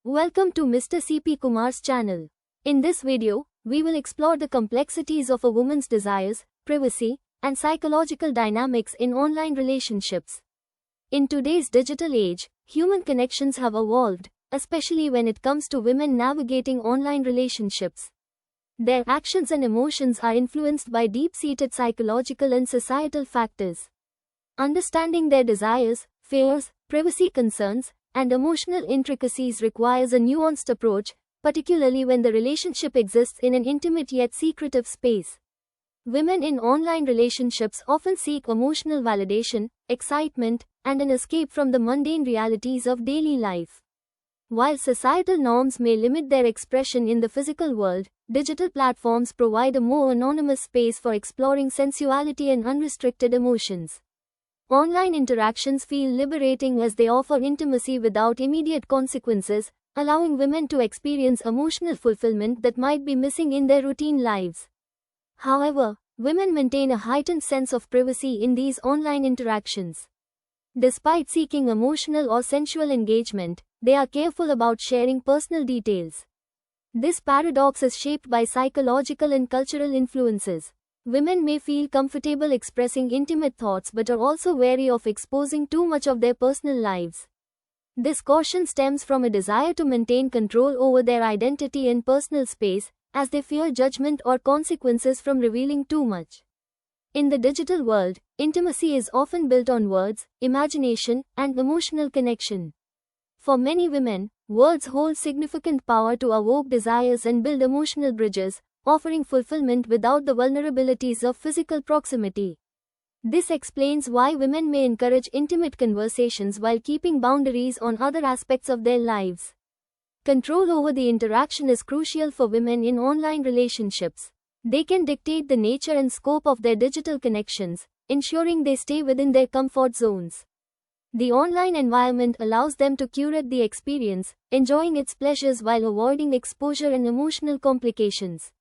Welcome to Mr. C.P. Kumar's channel. In this video, we will explore the complexities of a woman's desires, privacy, and psychological dynamics in online relationships. In today's digital age, human connections have evolved, especially when it comes to women navigating online relationships. Their actions and emotions are influenced by deep-seated psychological and societal factors. Understanding their desires, fears, privacy concerns, and emotional intricacies requires a nuanced approach, particularly when the relationship exists in an intimate yet secretive space. Women in online relationships often seek emotional validation, excitement, and an escape from the mundane realities of daily life. While societal norms may limit their expression in the physical world, digital platforms provide a more anonymous space for exploring sensuality and unrestricted emotions. Online interactions feel liberating as they offer intimacy without immediate consequences, allowing women to experience emotional fulfillment that might be missing in their routine lives. However, women maintain a heightened sense of privacy in these online interactions. Despite seeking emotional or sensual engagement, they are careful about sharing personal details. This paradox is shaped by psychological and cultural influences. Women may feel comfortable expressing intimate thoughts but are also wary of exposing too much of their personal lives. This caution stems from a desire to maintain control over their identity and personal space, as they fear judgment or consequences from revealing too much. In the digital world, intimacy is often built on words, imagination, and emotional connection. For many women, words hold significant power to evoke desires and build emotional bridges, offering fulfillment without the vulnerabilities of physical proximity. This explains why women may encourage intimate conversations while keeping boundaries on other aspects of their lives. Control over the interaction is crucial for women in online relationships. They can dictate the nature and scope of their digital connections, ensuring they stay within their comfort zones. The online environment allows them to curate the experience, enjoying its pleasures while avoiding exposure and emotional complications.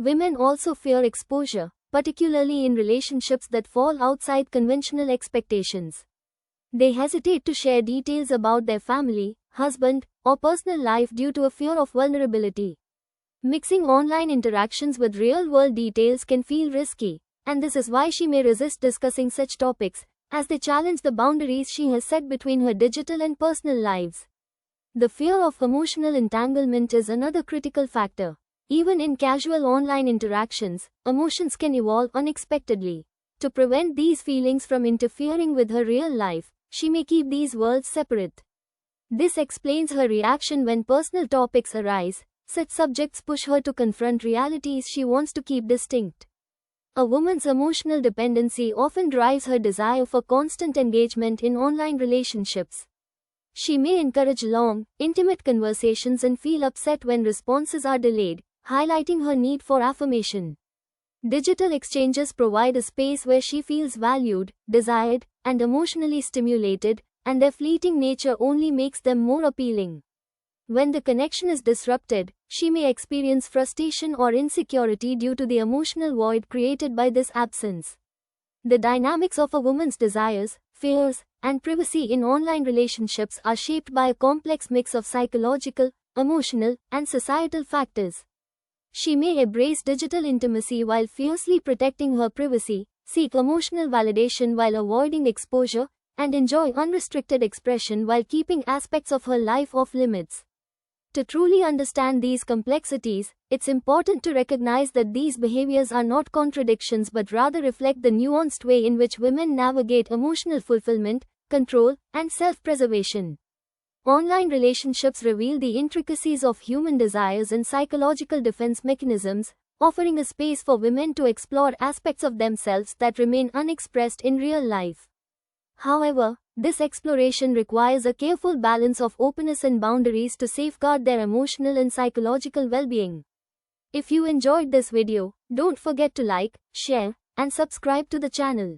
Women also fear exposure, particularly in relationships that fall outside conventional expectations. They hesitate to share details about their family, husband, or personal life due to a fear of vulnerability. Mixing online interactions with real-world details can feel risky, and this is why she may resist discussing such topics, as they challenge the boundaries she has set between her digital and personal lives. The fear of emotional entanglement is another critical factor. Even in casual online interactions, emotions can evolve unexpectedly. To prevent these feelings from interfering with her real life, she may keep these worlds separate. This explains her reaction when personal topics arise. Such subjects push her to confront realities she wants to keep distinct. A woman's emotional dependency often drives her desire for constant engagement in online relationships. She may encourage long, intimate conversations and feel upset when responses are delayed, highlighting her need for affirmation. Digital exchanges provide a space where she feels valued, desired, and emotionally stimulated, and their fleeting nature only makes them more appealing. When the connection is disrupted, she may experience frustration or insecurity due to the emotional void created by this absence. The dynamics of a woman's desires, fears, and privacy in online relationships are shaped by a complex mix of psychological, emotional, and societal factors. She may embrace digital intimacy while fiercely protecting her privacy, seek emotional validation while avoiding exposure, and enjoy unrestricted expression while keeping aspects of her life off limits. To truly understand these complexities, it's important to recognize that these behaviors are not contradictions but rather reflect the nuanced way in which women navigate emotional fulfillment, control, and self-preservation. Online relationships reveal the intricacies of human desires and psychological defense mechanisms, offering a space for women to explore aspects of themselves that remain unexpressed in real life. However, this exploration requires a careful balance of openness and boundaries to safeguard their emotional and psychological well-being. If you enjoyed this video, don't forget to like, share, and subscribe to the channel.